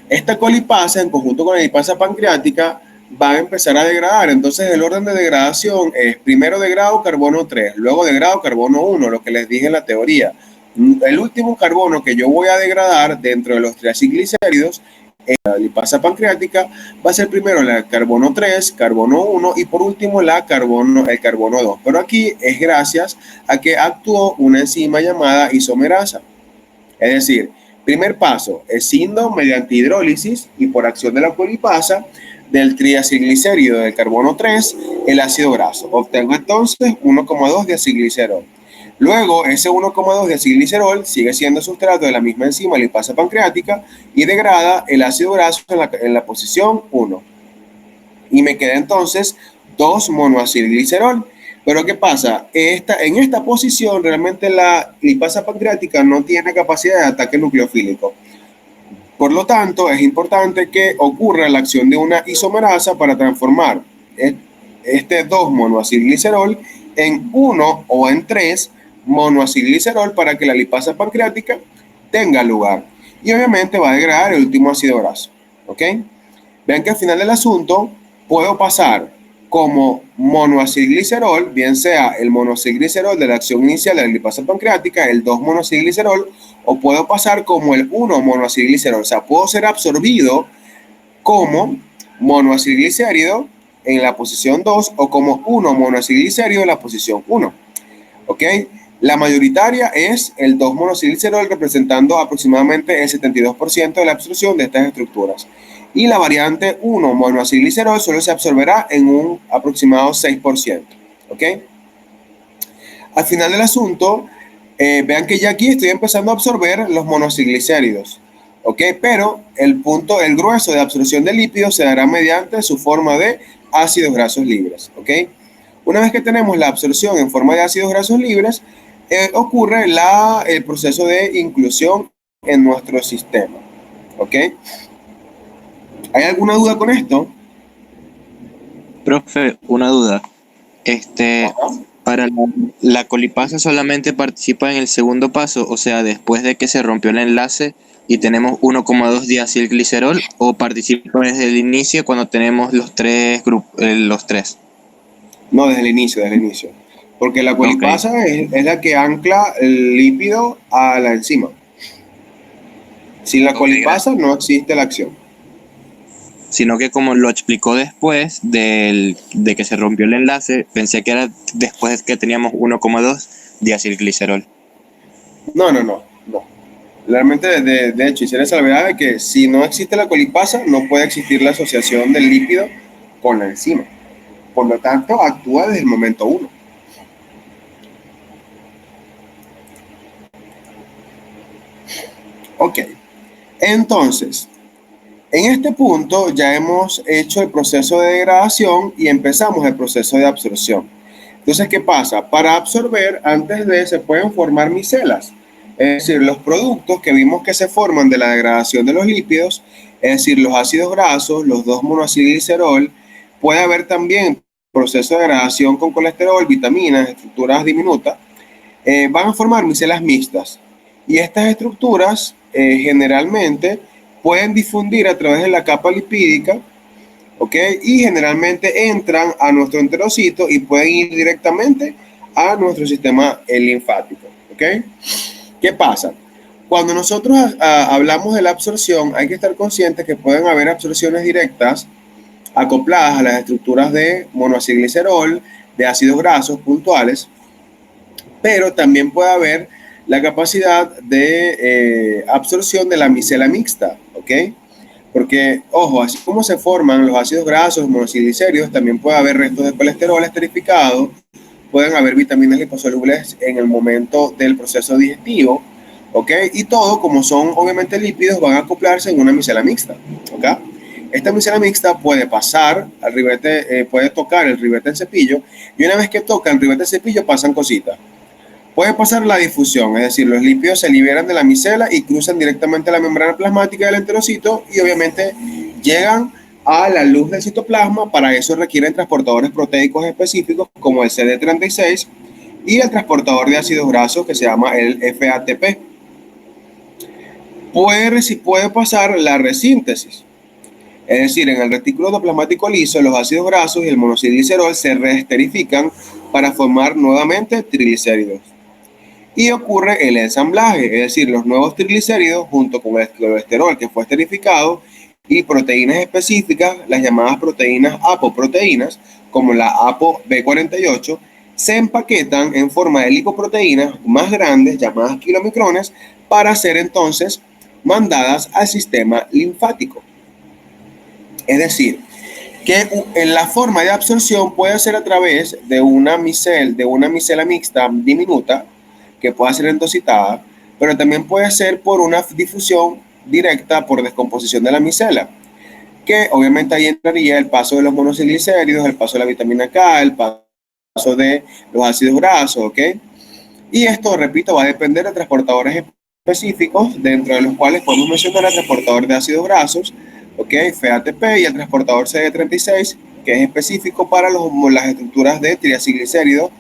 Esta colipasa, en conjunto con la lipasa pancreática, va a empezar a degradar. Entonces, el orden de degradación es primero de grado carbono 3, luego de grado carbono 1, lo que les dije en la teoría. El último carbono que yo voy a degradar dentro de los triacilglicéridos en la lipasa pancreática va a ser primero la carbono 3, carbono 1 y por último el carbono 2. Pero aquí es gracias a que actuó una enzima llamada isomerasa. Es decir, primer paso, escindo mediante hidrólisis y por acción de la colipasa del triacilglicérido del carbono 3 el ácido graso. Obtengo entonces 1,2 diacilglicerol. Luego, ese 1,2 diacilglicerol sigue siendo sustrato de la misma enzima lipasa pancreática y degrada el ácido graso en la posición 1. Y me queda entonces 2 monoacilglicerol. Pero ¿qué pasa? En esta posición realmente la lipasa pancreática no tiene capacidad de ataque nucleofílico. Por lo tanto, es importante que ocurra la acción de una isomerasa para transformar este 2 monoacilglicerol en 1 o en 3 monoacilglicerol para que la lipasa pancreática tenga lugar. Y obviamente va a degradar el último ácido graso. ¿Ok? Vean que al final del asunto puedo pasar como monoacilglicerol, bien sea el monoacilglicerol de la acción inicial de la lipasa pancreática, el 2-monoacilglicerol, o puedo pasar como el 1-monoacilglicerol. O sea, puedo ser absorbido como monoacilglicérido en la posición 2 o como 1-monoacilglicérido en la posición 1. ¿Ok? La mayoritaria es el 2-monoacilglicerol, representando aproximadamente el 72% de la absorción de estas estructuras. Y la variante 1-monoacilglicerol solo se absorberá en un aproximado 6%. ¿Ok? Al final del asunto, vean que ya aquí estoy empezando a absorber los monoacilglicéridos. ¿Ok? Pero el grueso de absorción de lípidos se dará mediante su forma de ácidos grasos libres. ¿Ok? Una vez que tenemos la absorción en forma de ácidos grasos libres, ocurre el proceso de inclusión en nuestro sistema. ¿Ok? ¿Hay alguna duda con esto?
Profe, una duda.
Ajá.
Para la colipasa solamente participa en el segundo paso, o sea, después de que se rompió el enlace y tenemos 1,2 diacilglicerol, o participa desde el inicio cuando tenemos los tres grupos, los tres.
No, desde el inicio. Porque la colipasa
Okay.
es la que ancla el lípido a la enzima. Sin la colipasa no existe la acción.
Sino que como lo explicó después de que se rompió el enlace, pensé que era después que teníamos 1,2 diacilglicerol.
No. Realmente, de hecho, hice la salvedad de que si no existe la colipasa, no puede existir la asociación del lípido con la enzima. Por lo tanto, actúa desde el momento 1. Ok. Entonces, en este punto ya hemos hecho el proceso de degradación y empezamos el proceso de absorción. Entonces, ¿qué pasa? Para absorber, antes de se pueden formar micelas. Es decir, los productos que vimos que se forman de la degradación de los lípidos, es decir, los ácidos grasos, los 2-monoacilglicerol, puede haber también proceso de degradación con colesterol, vitaminas, estructuras diminutas, van a formar micelas mixtas. Y estas estructuras generalmente pueden difundir a través de la capa lipídica, ¿ok? Y generalmente entran a nuestro enterocito y pueden ir directamente a nuestro sistema linfático, ¿ok? ¿Qué pasa? Cuando nosotros hablamos de la absorción, hay que estar conscientes que pueden haber absorciones directas acopladas a las estructuras de monoacilglicerol, de ácidos grasos puntuales, pero también puede haber la capacidad de absorción de la micela mixta, ¿ok? Porque, ojo, así como se forman los ácidos grasos, monoacilglicéridos, también puede haber restos de colesterol esterificado, pueden haber vitaminas liposolubles en el momento del proceso digestivo, ¿ok? Y todo, como son obviamente lípidos, van a acoplarse en una micela mixta, ¿ok? Esta micela mixta puede pasar al ribete, puede tocar el ribete del cepillo, y una vez que toca el ribete del cepillo pasan cositas. Puede pasar la difusión, es decir, los lípidos se liberan de la micela y cruzan directamente a la membrana plasmática del enterocito y obviamente llegan a la luz del citoplasma. Para eso requieren transportadores proteicos específicos como el CD36 y el transportador de ácidos grasos que se llama el FATP. Puede pasar la resíntesis. Es decir, en el retículo endoplasmático liso, los ácidos grasos y el monoacilglicerol se reesterifican para formar nuevamente triglicéridos. Y ocurre el ensamblaje, es decir, los nuevos triglicéridos junto con el colesterol que fue esterificado y proteínas específicas, las llamadas proteínas apoproteínas, como la ApoB48, se empaquetan en forma de lipoproteínas más grandes, llamadas kilomicrones, para ser entonces mandadas al sistema linfático. Es decir, que en la forma de absorción puede ser a través de una micela mixta diminuta, que pueda ser endocitada, pero también puede ser por una difusión directa por descomposición de la micela, que obviamente ahí entraría el paso de los monoacilglicéridos, el paso de la vitamina K, el paso de los ácidos grasos, ¿ok? Y esto, repito, va a depender de transportadores específicos, dentro de los cuales podemos mencionar el transportador de ácidos grasos, ¿ok? FATP, y el transportador CD36, que es específico para las estructuras de triacilglicéridos,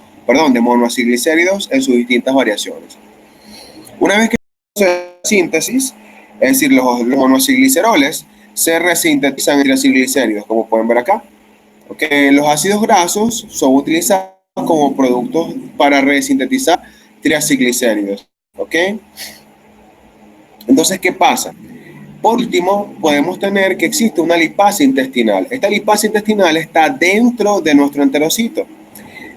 de monoacilglicéridos en sus distintas variaciones. Una vez que se hace la síntesis, es decir, los monoacilgliceroles se resintetizan en triacilglicéridos, como pueden ver acá. ¿Okay? Los ácidos grasos son utilizados como productos para resintetizar triacilglicéridos. ¿Ok? Entonces, ¿qué pasa? Por último, podemos tener que existe una lipasa intestinal. Esta lipasa intestinal está dentro de nuestro enterocito,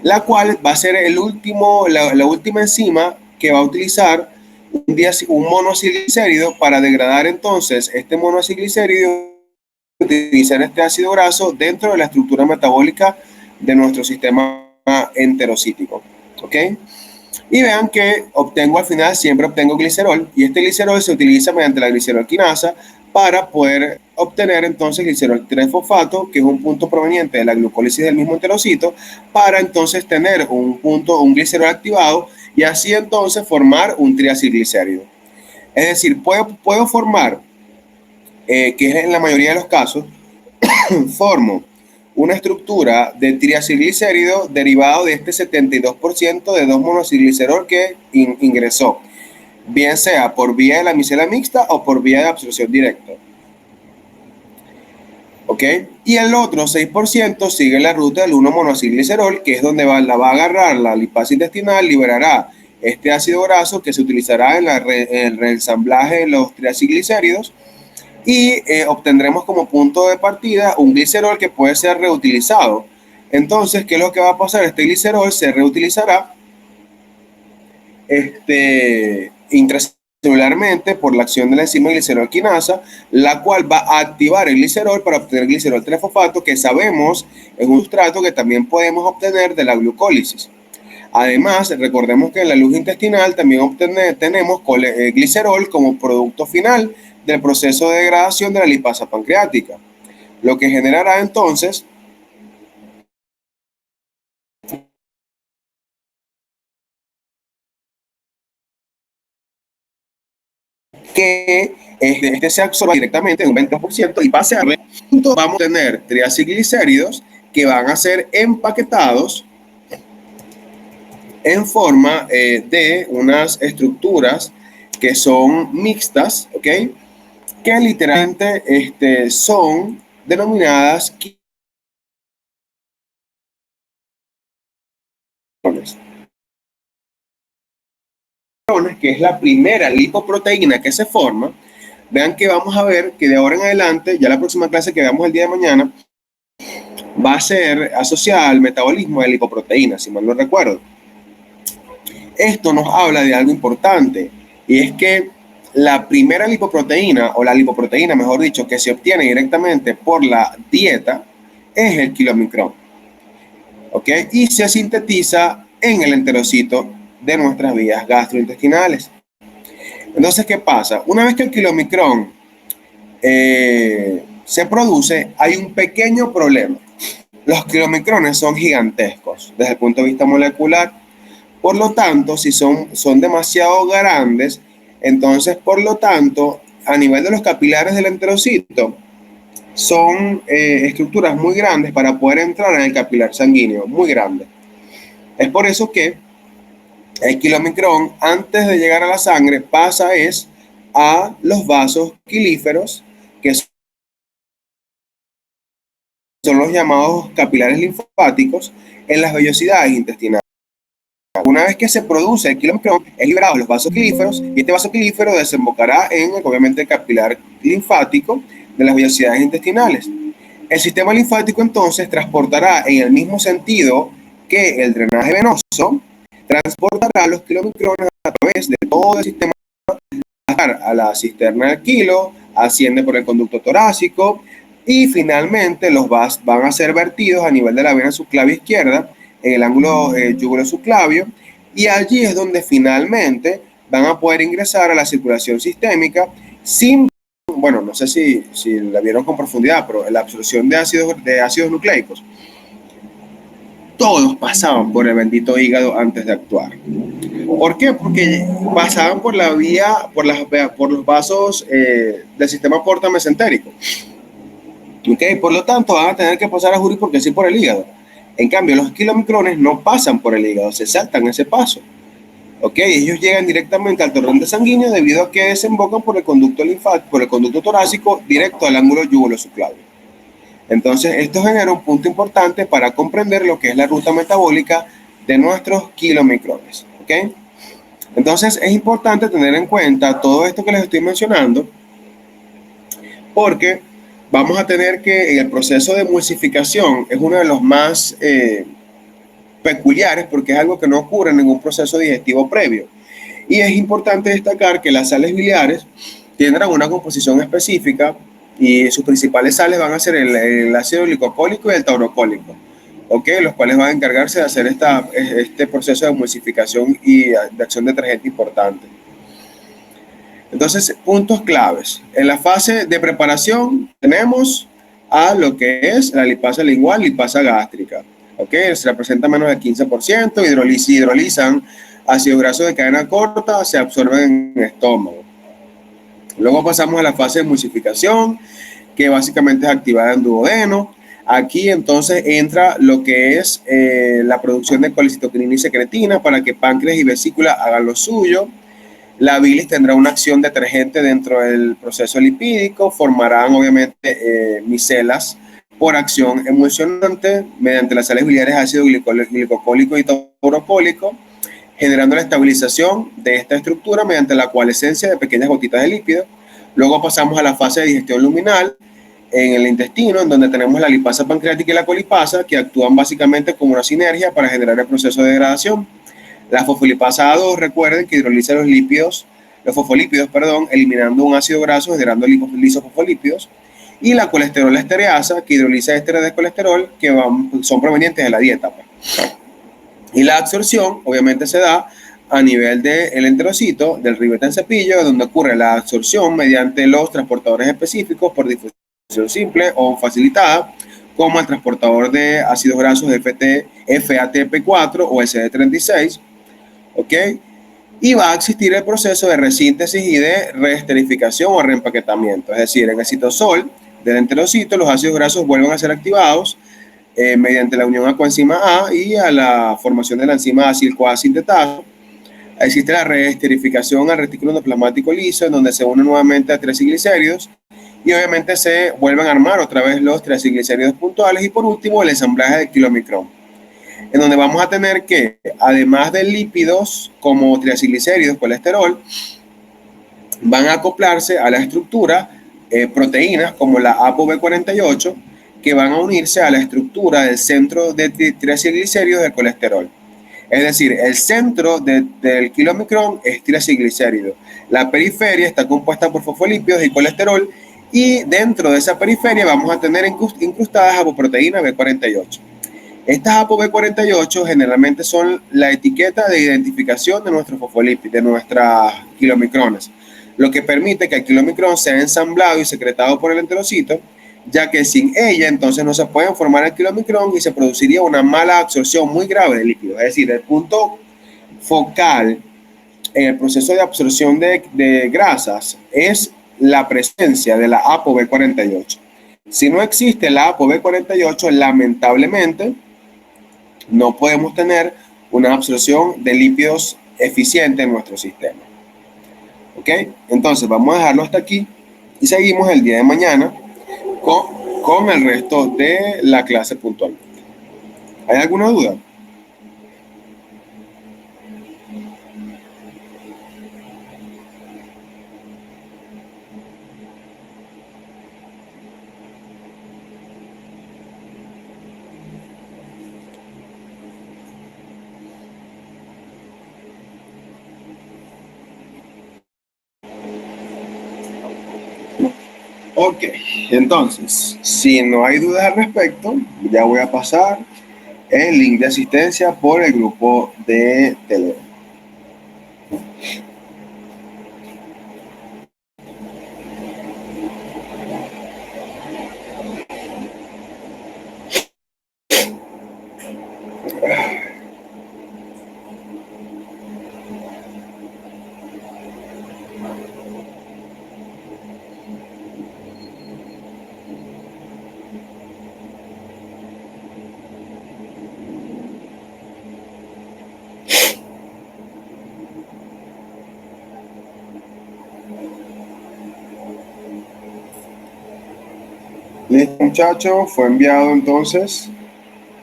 la cual va a ser la última enzima que va a utilizar un monoacilglicérido para degradar entonces este monoacilglicérido y utilizar este ácido graso dentro de la estructura metabólica de nuestro sistema enterocítico. ¿Ok? Y vean que al final siempre obtengo glicerol, y este glicerol se utiliza mediante la glicerolquinasa para poder obtener entonces glicerol 3-fosfato, que es un punto proveniente de la glucólisis del mismo enterocito, para entonces tener un glicerol activado y así entonces formar un triacilglicérido. Es decir, puedo formar, que es en la mayoría de los casos, formo una estructura de triacilglicérido derivado de este 72% de 2-monoacilglicerol que ingresó, bien sea por vía de la micela mixta o por vía de absorción directa. ¿Ok? Y el otro 6% sigue la ruta del 1-monoacilglicerol, que es donde la va a agarrar la lipasa intestinal, liberará este ácido graso que se utilizará en el reensamblaje de los triacilglicéridos, y obtendremos como punto de partida un glicerol que puede ser reutilizado. Entonces, ¿qué es lo que va a pasar? Este glicerol se reutilizará intracelularmente por la acción de la enzima glicerolquinasa, la cual va a activar el glicerol para obtener glicerol 3-fosfato, que sabemos es un sustrato que también podemos obtener de la glucólisis. Además, recordemos que en la luz intestinal también tenemos glicerol como producto final del proceso de degradación de la lipasa pancreática, lo que generará entonces que este se absorba directamente en un 20% y pase a vamos a tener triacilglicéridos que van a ser empaquetados en forma de unas estructuras que son mixtas, ¿ok? Que literalmente son denominadas que es la primera lipoproteína que se forma. Vean que vamos a ver que de ahora en adelante, ya la próxima clase que veamos el día de mañana, va a ser asociada al metabolismo de lipoproteínas, si mal no recuerdo. Esto nos habla de algo importante, y es que la primera lipoproteína, o la lipoproteína, mejor dicho, que se obtiene directamente por la dieta, es el kilomicrón. ¿Ok? Y se sintetiza en el enterocito de nuestras vías gastrointestinales. Entonces, ¿qué pasa? Una vez que el kilomicrón se produce, hay un pequeño problema. Los kilomicrones son gigantescos desde el punto de vista molecular. Por lo tanto, si son demasiado grandes, entonces, por lo tanto, a nivel de los capilares del enterocito, son estructuras muy grandes para poder entrar en el capilar sanguíneo, muy grandes. Es por eso que el kilomicrón, antes de llegar a la sangre, pasa a los vasos quilíferos, que son los llamados capilares linfáticos, en las vellosidades intestinales. Una vez que se produce el kilomicrón, es liberado a los vasos quilíferos y este vaso quilífero desembocará en, obviamente, el capilar linfático de las vellosidades intestinales. El sistema linfático entonces transportará en el mismo sentido que el drenaje venoso, transportará los kilomicrones a través de todo el sistema a la cisterna del kilo, asciende por el conducto torácico y finalmente los van a ser vertidos a nivel de la vena subclavia izquierda en el ángulo yugular subclavio, y allí es donde finalmente van a poder ingresar a la circulación sistémica sin, bueno, no sé si la vieron con profundidad, pero la absorción de ácidos nucleicos. Todos pasaban por el bendito hígado antes de actuar. ¿Por qué? Porque pasaban por la vía, por los vasos del sistema porta-mesentérico. ¿Okay? Por lo tanto, van a tener que pasar a Jury porque sí por el hígado. En cambio, los kilomicrones no pasan por el hígado, se saltan ese paso. ¿Okay? Ellos llegan directamente al torrente sanguíneo debido a que desembocan por el conducto linfático, por el conducto torácico, directo al ángulo yugulo-subclavio. Entonces, esto genera un punto importante para comprender lo que es la ruta metabólica de nuestros kilomicrones. ¿Okay? Entonces, es importante tener en cuenta todo esto que les estoy mencionando, porque vamos a tener que el proceso de emulsificación es uno de los más peculiares, porque es algo que no ocurre en ningún proceso digestivo previo. Y es importante destacar que las sales biliares tendrán una composición específica y sus principales sales van a ser el ácido glicocólico y el taurocólico, ¿okay? Los cuales van a encargarse de hacer este proceso de emulsificación y de acción detergente importante. Entonces, puntos claves. En la fase de preparación tenemos a lo que es la lipasa lingual, lipasa gástrica. ¿Okay? Se representa menos del 15%, hidrolizan ácidos grasos de cadena corta, se absorben en el estómago. Luego pasamos a la fase de emulsificación, que básicamente es activada en duodeno. Aquí entonces entra lo que es la producción de colecitoquinina y secretina para que páncreas y vesícula hagan lo suyo. La bilis tendrá una acción detergente dentro del proceso lipídico, formarán obviamente micelas por acción emulsionante mediante las sales biliares ácido glicocólico y taurocólico, generando la estabilización de esta estructura mediante la coalescencia de pequeñas gotitas de lípido. Luego pasamos a la fase de digestión luminal en el intestino, en donde tenemos la lipasa pancreática y la colipasa, que actúan básicamente como una sinergia para generar el proceso de degradación. La fosfolipasa A2, recuerden que hidroliza los fosfolípidos, eliminando un ácido graso, generando lisofosfolípidos. Y la colesterol estereasa, que hidroliza ésteres de colesterol, que son provenientes de la dieta. Y la absorción, obviamente, se da a nivel del enterocito, del ribete en cepillo, donde ocurre la absorción mediante los transportadores específicos por difusión simple o facilitada, como el transportador de ácidos grasos FATP4 o SD36, ¿ok? Y va a existir el proceso de resíntesis y de reesterificación o reempaquetamiento, es decir, en el citosol del enterocito los ácidos grasos vuelven a ser activados mediante la unión a coenzima A y a la formación de la enzima acil-CoA sintetasa. Existe la reesterificación al retículo endoplasmático liso, en donde se unen nuevamente a triacilglicéridos y obviamente se vuelven a armar otra vez los triacilglicéridos puntuales. Y por último, el ensamblaje del kilomicrón, en donde vamos a tener que, además de lípidos como triacilglicéridos, colesterol, van a acoplarse a la estructura proteínas como la ApoB48, que van a unirse a la estructura del centro de triacilglicéridos del colesterol. Es decir, el centro del kilomicrón es triacilglicérido. La periferia está compuesta por fosfolípidos y colesterol, y dentro de esa periferia vamos a tener incrustadas apoproteínas B48. Estas ApoB48 generalmente son la etiqueta de identificación de nuestros fosfolípidos, de nuestras kilomicrones, lo que permite que el kilomicrón sea ensamblado y secretado por el enterocito, ya que sin ella entonces no se pueden formar el kilomicrón y se produciría una mala absorción muy grave de lípidos. Es decir, el punto focal en el proceso de absorción de grasas es la presencia de la ApoB48. Si no existe la ApoB48, lamentablemente no podemos tener una absorción de lípidos eficiente en nuestro sistema. ¿Ok? Entonces vamos a dejarlo hasta aquí y seguimos el día de mañana con el resto de la clase puntualmente. ¿Hay alguna duda? Ok, entonces, si no hay dudas al respecto, ya voy a pasar el link de asistencia por el grupo de Telegram. Listo, muchachos, fue enviado entonces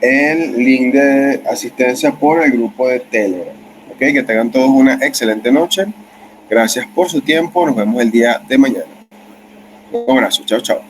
el link de asistencia por el grupo de Telegram. Ok, que tengan todos una excelente noche. Gracias por su tiempo. Nos vemos el día de mañana. Un abrazo. Chao, chao.